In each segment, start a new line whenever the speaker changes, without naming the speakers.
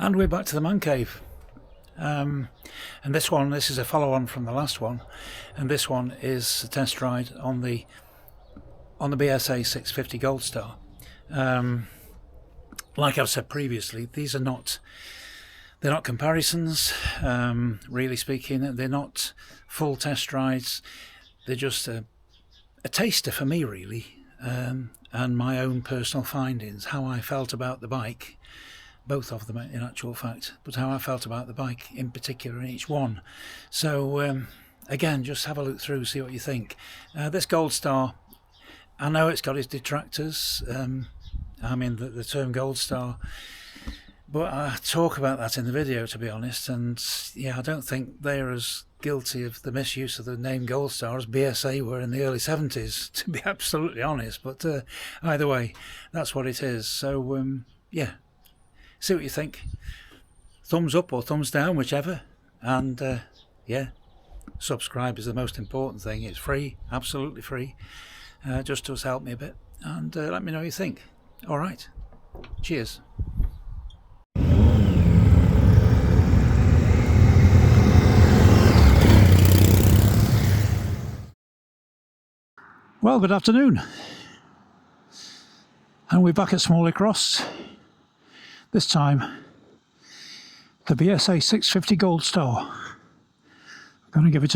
And we're back to the man cave. And this is a follow-on from the last one, and this one is a test ride on the BSA 650 Goldstar. Like I've said previously, they're not comparisons, really speaking. They're not full test rides. They're just a taster for me, really, and my own personal findings, how I felt about the bike. Both of them in actual fact, but how I felt about the bike in particular in each one. So again, just have a look through, see what you think. This Goldstar, I know it's got its detractors. I mean the term Goldstar, but I talk about that in the video, to be honest, and yeah, I don't think they're as guilty of the misuse of the name Goldstar as BSA were in the early 70s, to be absolutely honest, but either way, that's what it is. So yeah, see what you think. Thumbs up or thumbs down, whichever. And yeah, subscribe is the most important thing. It's free, absolutely free. Just does help me a bit. And let me know what you think. All right. Cheers. Well, good afternoon. And we're back at Smalley Cross. This time, the BSA 650 Goldstar. I'm going to give it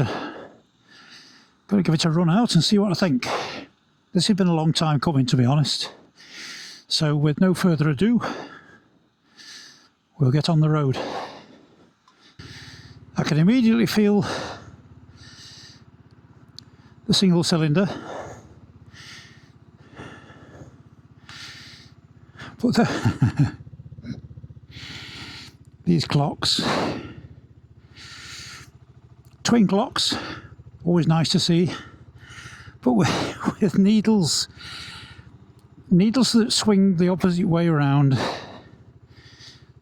a run out and see what I think. This has been a long time coming, to be honest. So, with no further ado, we'll get on the road. I can immediately feel the single cylinder, but these clocks, twin clocks, always nice to see, but with needles that swing the opposite way around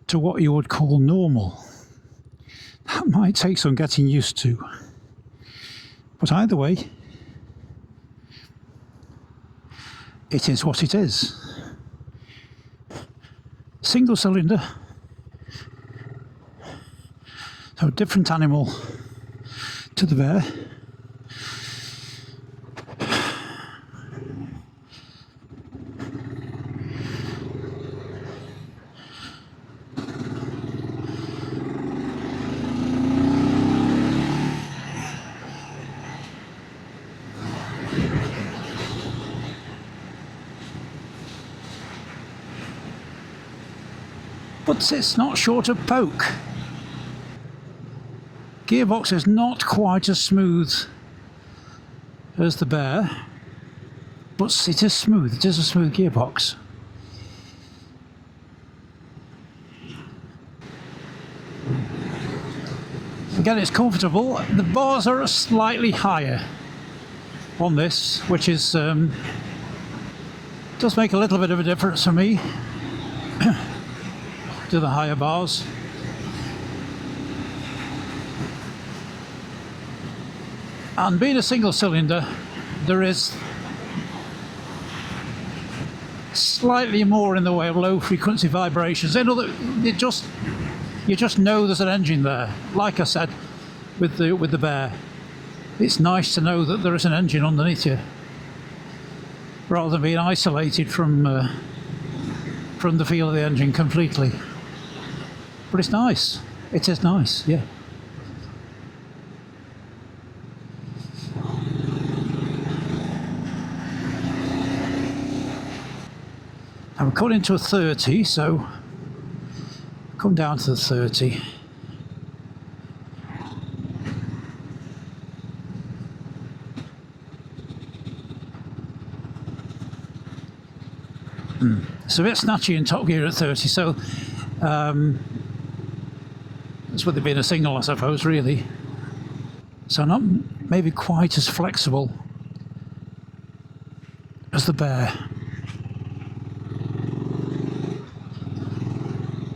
to what you would call normal. That might take some getting used to, but either way, it is what it is. Single cylinder, so a different animal to the bear. But it's not short of poke. Gearbox is not quite as smooth as the bear, but it is smooth. It is a smooth gearbox. Again, it's comfortable. The bars are slightly higher on this, which is does make a little bit of a difference for me. To the higher bars. And being a single cylinder, there is slightly more in the way of low frequency vibrations. You just know there's an engine there. Like I said with the bear, it's nice to know that there is an engine underneath you, rather than being isolated from the feel of the engine completely. But it's nice. It is nice, yeah. Now we're coming into a 30, so come down to the 30. It's a bit snatchy in top gear at 30, so that's with it being a single, I suppose, really. So not maybe quite as flexible as the bear.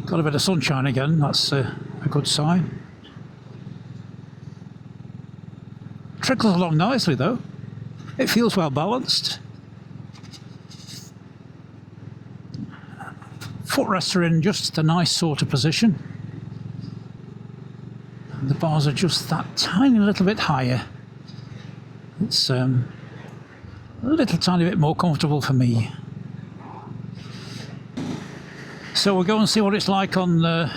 Got a bit of sunshine again, that's a good sign. Trickles along nicely though. It feels well balanced. footrests are in just a nice sort of position. The bars are just that tiny little bit higher. It's a little tiny bit more comfortable for me. So we'll go and see what it's like on the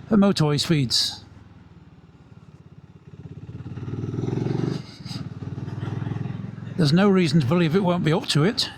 motorway speeds. There's no reason to believe it won't be up to it.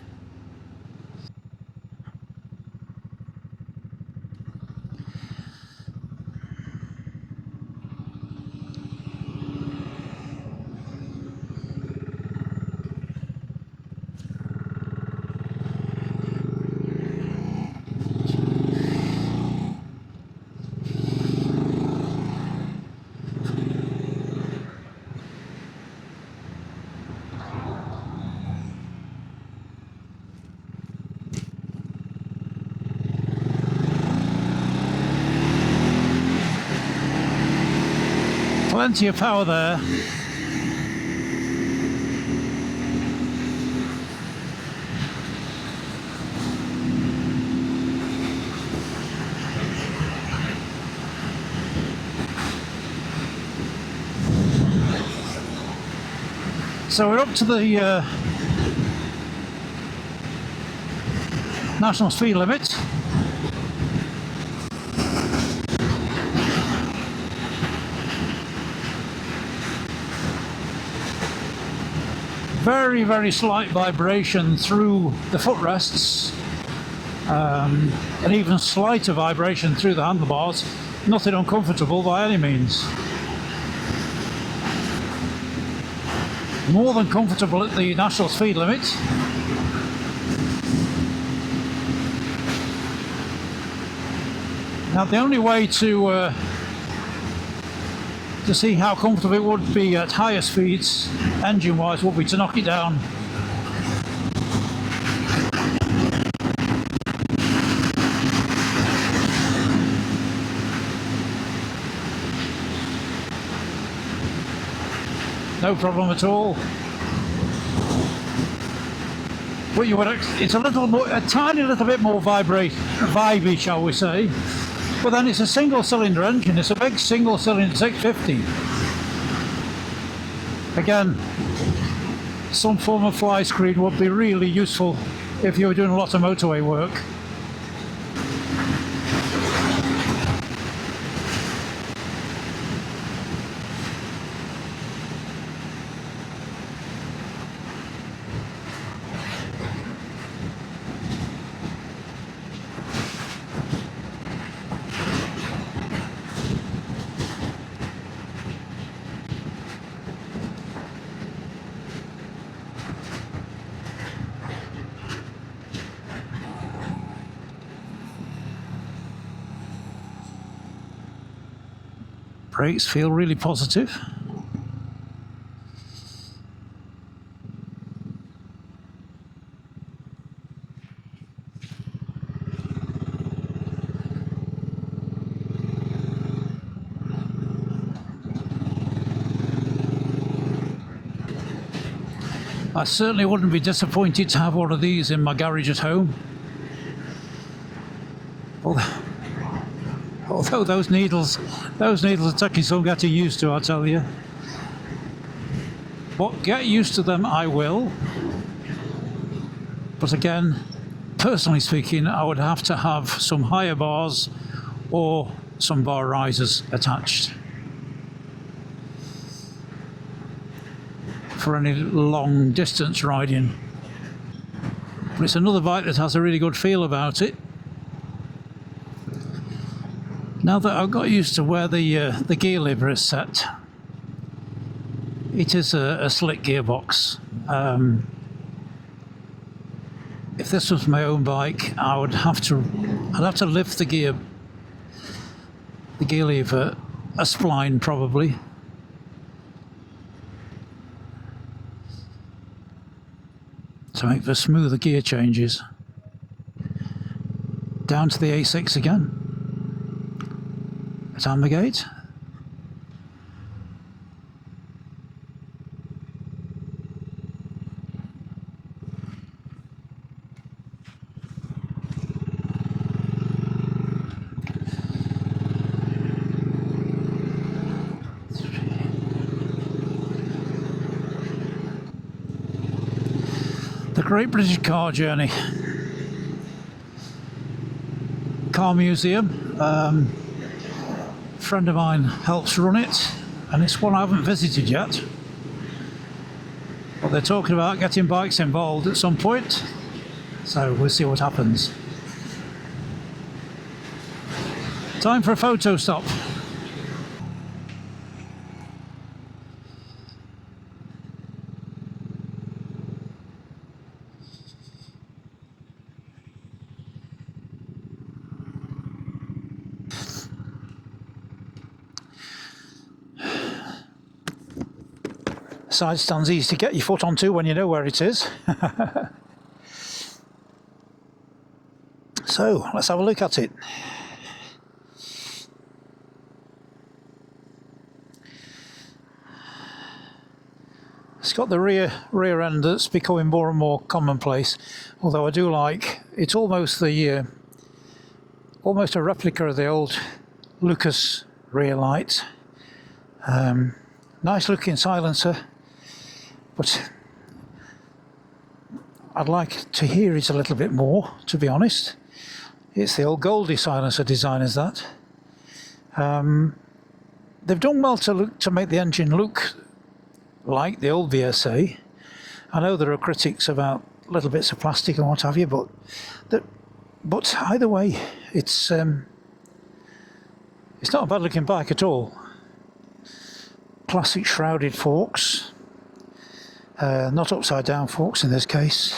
Plenty of power there. So we're up to the national speed limit. Very, very slight vibration through the footrests, and even slighter vibration through the handlebars. Nothing uncomfortable by any means. More than comfortable at the national speed limit. Now the only way to see how comfortable it would be at higher speeds, engine-wise, would be to knock it down. No problem at all. But you would, it's a little more, a tiny little bit more vibey, shall we say. But then it's a single-cylinder engine. It's a big single-cylinder 650. Again, some form of fly screen would be really useful if you were doing a lot of motorway work. Brakes feel really positive. I certainly wouldn't be disappointed to have one of these in my garage at home. Although those needles are taking some getting used to, I tell you. But get used to them I will. But again, personally speaking, I would have to have some higher bars or some bar risers attached for any long distance riding. But it's another bike that has a really good feel about it. Now that I've got used to where the gear lever is set, it is a slick gearbox. If this was my own bike, I'd have to lift the gear lever a spline probably. To make for smoother gear changes. Down to the A6 again. At Ambergate. The Great British Car Journey. Car Museum. A friend of mine helps run it, and it's one I haven't visited yet. But they're talking about getting bikes involved at some point, so we'll see what happens. Time for a photo stop. Side stand's easy to get your foot onto when you know where it is. So let's have a look at it. It's got the rear end that's becoming more and more commonplace, although I do like it's almost a replica of the old Lucas rear light. Nice looking silencer, but I'd like to hear it a little bit more, to be honest. It's the old Goldie silencer design, is that. They've done well to make the engine look like the old VSA. I know there are critics about little bits of plastic and what have you, but either way, it's not a bad looking bike at all. Classic shrouded forks, not upside down forks in this case.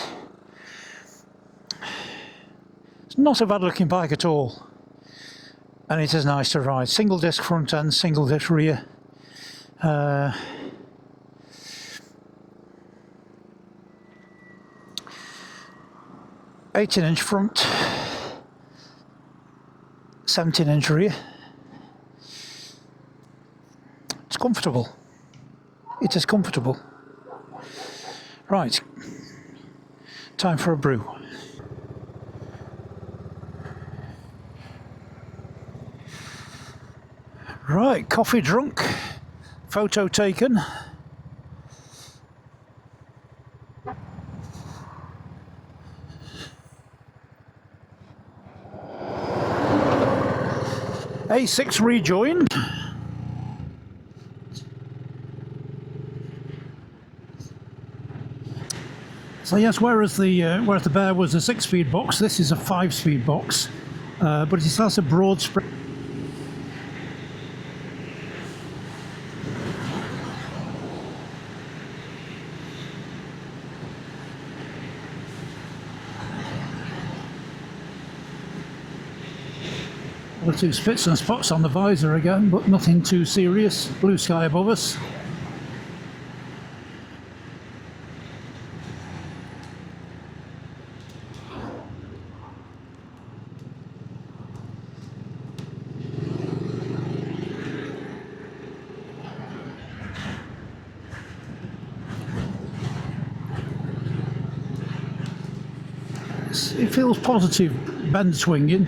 It's not a bad looking bike at all, and it is nice to ride. Single disc front end, single disc rear. 18-inch front, 17-inch rear. It's comfortable. It is comfortable. Right, time for a brew. Right, coffee drunk, photo taken. A6 rejoined. So yes, whereas the Bear was a 6-speed box, this is a 5-speed box, but it has a broad spread. One or two spits and spots on the visor again, but nothing too serious. Blue sky above us. It feels positive, bend swinging.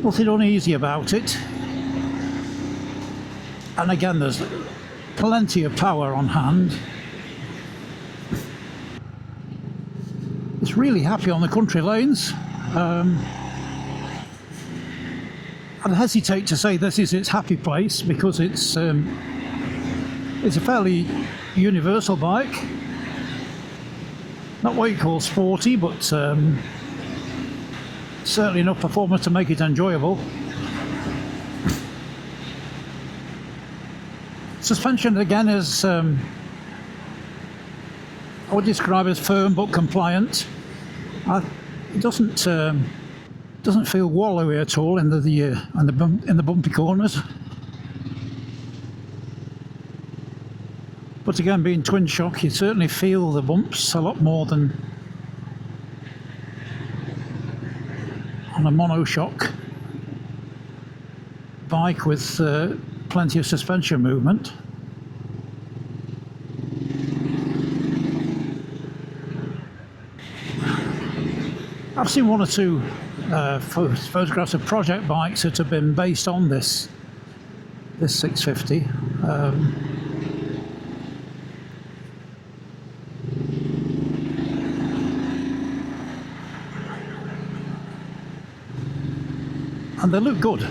Nothing uneasy about it. And again, there's plenty of power on hand. It's really happy on the country lanes. I'd hesitate to say this is its happy place because it's a fairly universal bike. Not what you call sporty, but certainly enough performance to make it enjoyable. Suspension again is I would describe as firm but compliant. It doesn't feel wallowy at all in the bumpy corners. But again, being twin shock, you certainly feel the bumps a lot more than on a monoshock bike with plenty of suspension movement. I've seen one or two photographs of project bikes that have been based on this 650. and they look good.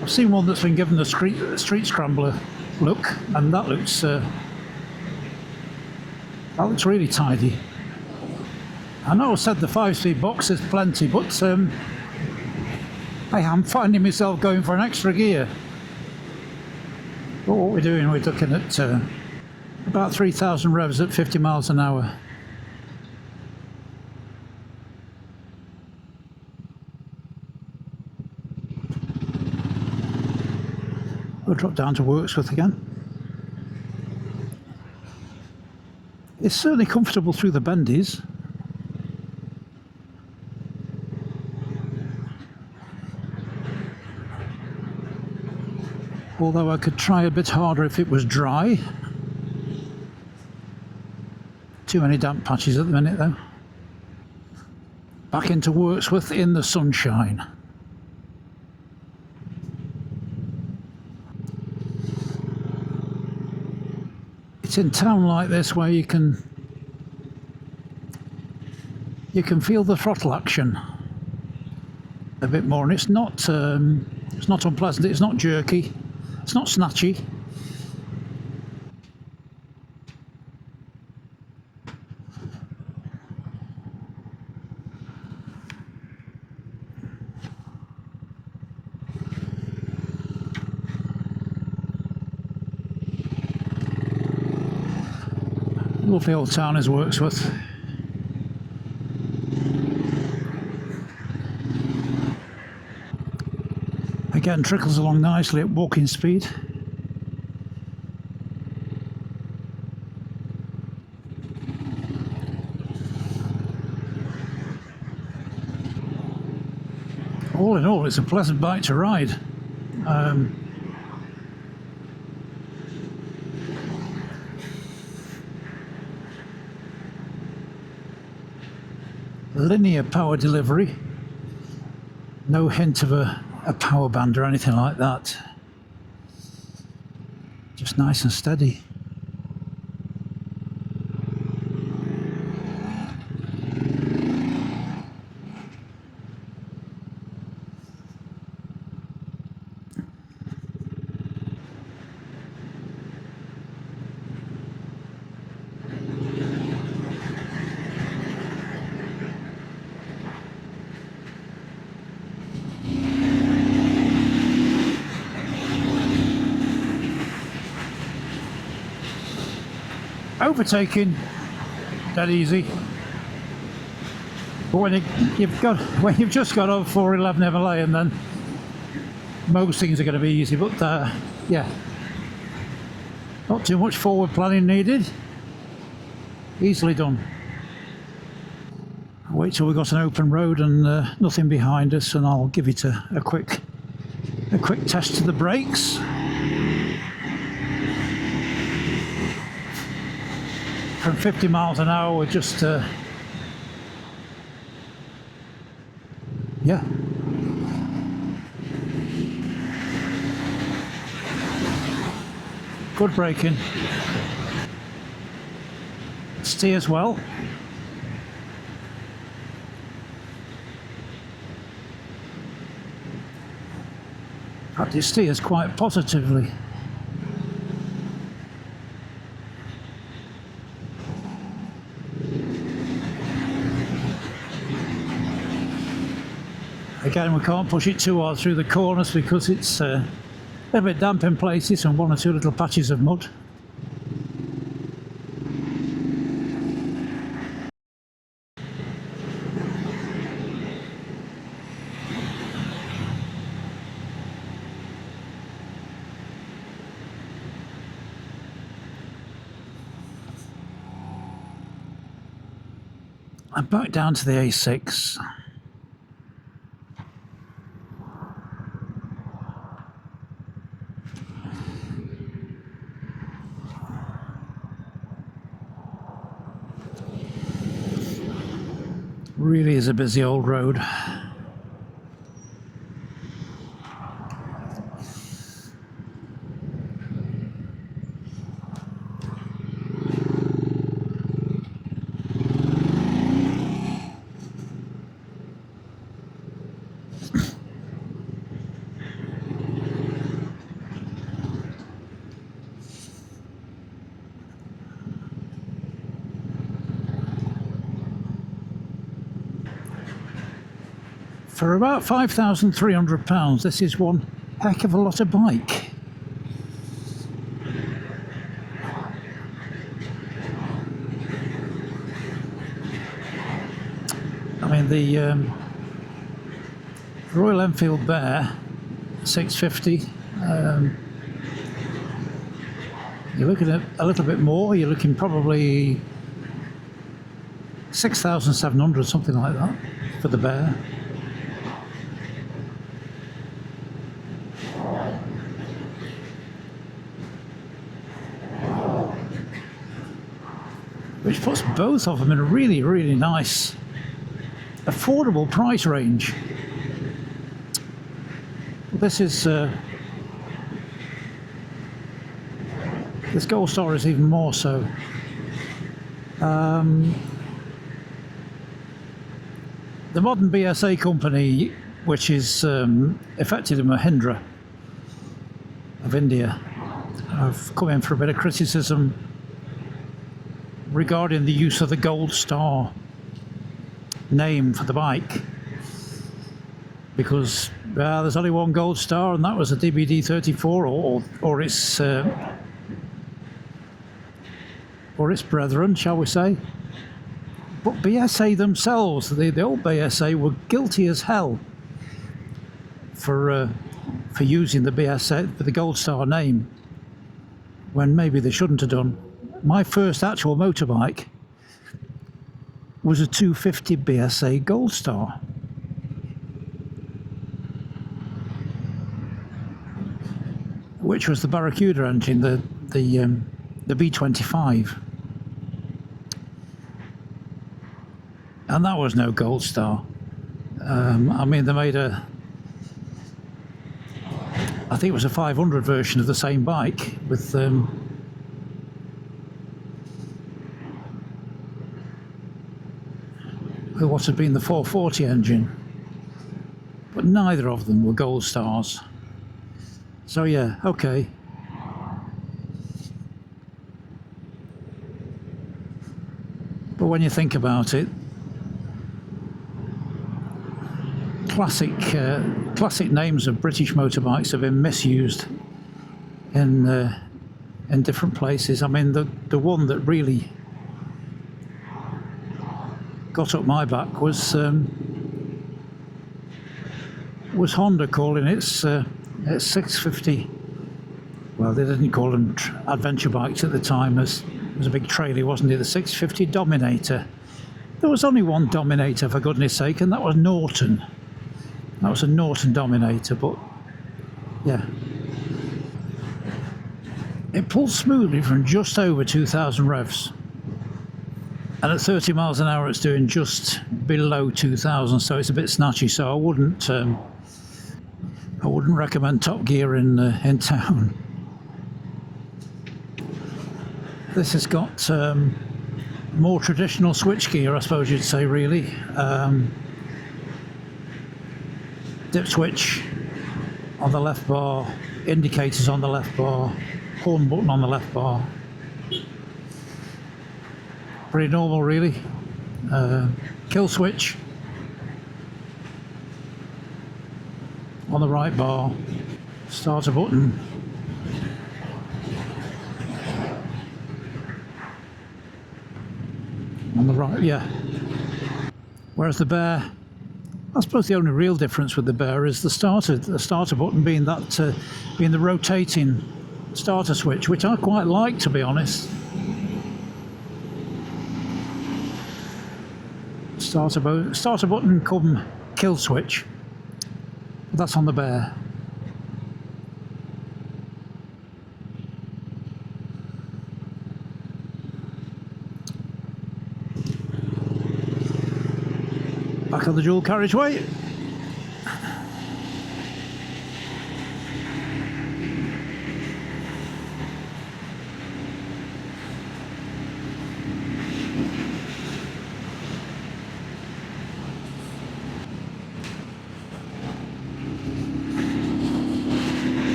I've seen one that's been given the street scrambler look, and that looks really tidy. I know I said the 5-speed box is plenty, but hey, I'm finding myself going for an extra gear. But what we're doing, we're looking at about 3,000 revs at 50 miles an hour. We'll drop down to Worksworth again. It's certainly comfortable through the bendies. Although I could try a bit harder if it was dry. Too many damp patches at the minute though. Back into Worksworth in the sunshine. It's in town like this where you can feel the throttle action a bit more, and it's not unpleasant, it's not jerky, it's not snatchy. Lovely old town is Worksworth. Again, trickles along nicely at walking speed. All in all, it's a pleasant bike to ride. Linear power delivery, no hint of a power band or anything like that, just nice and steady. Overtaking, dead easy. But when you've just got over 411 Himalayan, then most things are going to be easy. But yeah, not too much forward planning needed. Easily done. I'll wait till we've got an open road and nothing behind us, and I'll give it a quick test to the brakes. From 50 miles an hour, we're just yeah, good braking, steers well. In fact, it steers quite positively. Again, we can't push it too hard through the corners because it's a little bit damp in places and one or two little patches of mud. I'm back down to the A6. Really is a busy old road. For about £5,300, this is one heck of a lot of bike. I mean, the Royal Enfield Bear 650, you're looking at a little bit more. You're looking probably 6,700, something like that, for the Bear. Which puts both of them in a really, really nice, affordable price range. This is this Goldstar is even more so. The modern BSA company, which is effectively Mahindra of India, have come in for a bit of criticism regarding the use of the Goldstar name for the bike, because there's only one Goldstar, and that was a DBD34 or its brethren, shall we say. But BSA themselves, the old BSA, were guilty as hell for using the BSA, the Goldstar name, when maybe they shouldn't have done. My first actual motorbike was a 250 BSA Goldstar. Which was the Barracuda engine, the B25. And that was no Goldstar. I mean, they made I think it was a 500 version of the same bike with what had been the 440 engine, but neither of them were Goldstars. So yeah, okay. But when you think about it, classic names of British motorbikes have been misused in different places. I mean, the one that really got up my back was Honda calling its 650. Well, they didn't call them adventure bikes at the time. It was a big trailer, wasn't it? The 650 Dominator. There was only one Dominator, for goodness sake, and that was Norton. That was a Norton Dominator, but yeah. It pulls smoothly from just over 2,000 revs. And at 30 miles an hour, it's doing just below 2,000, so it's a bit snatchy. So I wouldn't recommend Top Gear in town. This has got more traditional switchgear, I suppose you'd say, really. Dip switch on the left bar, indicators on the left bar, horn button on the left bar. Pretty normal, really. Kill switch on the right bar, starter button. On the right, yeah. Whereas the Bear, I suppose the only real difference with the Bear is the starter button being being the rotating starter switch, which I quite like, to be honest. Starter button come kill switch. That's on the Bear. Back on the dual carriageway.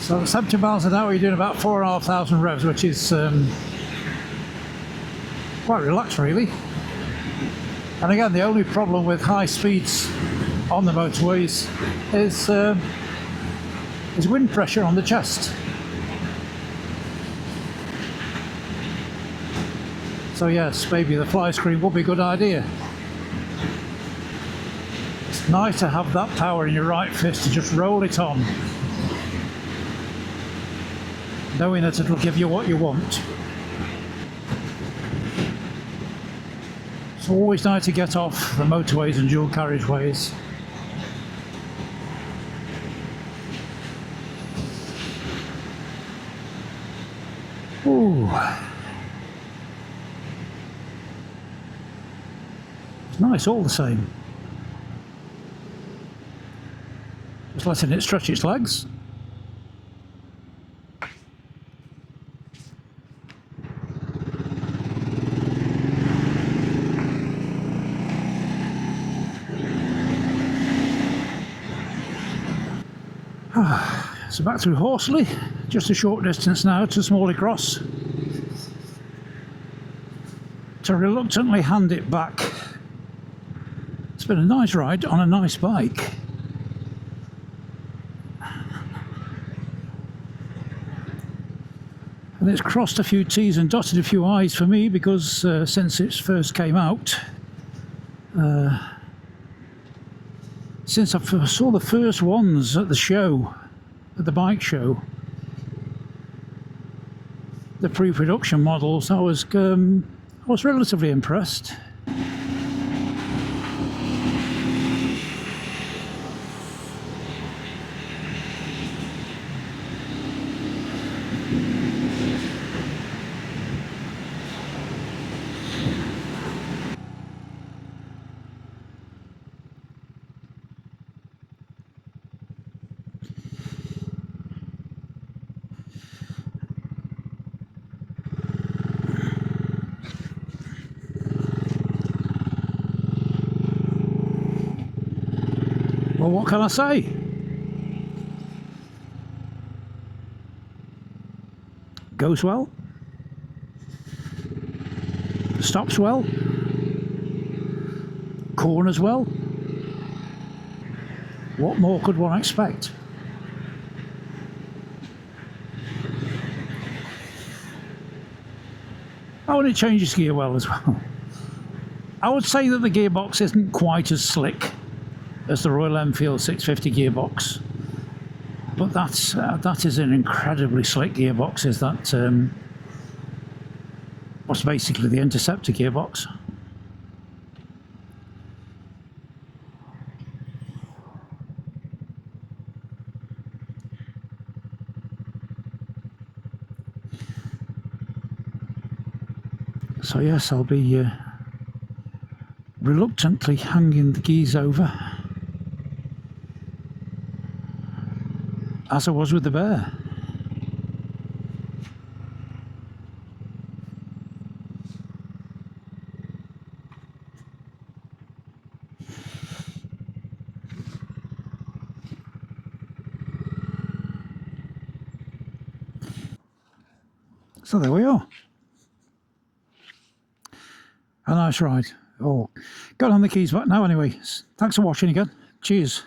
So 70 miles an hour, you're doing about 4,500 revs, which is quite relaxed really. And again, the only problem with high speeds on the motorways is wind pressure on the chest. So yes, maybe the fly screen would be a good idea. It's nice to have that power in your right fist to just roll it on, knowing that it'll give you what you want. It's always nice to get off the motorways and dual carriageways. Ooh. It's nice all the same. Just letting it stretch its legs. So back through Horsley, just a short distance now to Smalley Cross, to reluctantly hand it back. It's been a nice ride on a nice bike. And it's crossed a few T's and dotted a few I's for me, because since it first came out, since I saw the first ones at the show, at the bike show, the pre-production models, I was relatively impressed. Well, what can I say? Goes well, stops well, corners well. What more could one expect? Oh, and it changes gear well as well. I would say that the gearbox isn't quite as slick as the Royal Enfield 650 gearbox, but that is an incredibly slick gearbox. Is that what's basically the Interceptor gearbox? So yes, I'll be reluctantly hanging the gears over, as I was with the Bear. So there we are. A nice ride. Oh, got on the keys back now anyway. Thanks for watching again. Cheers.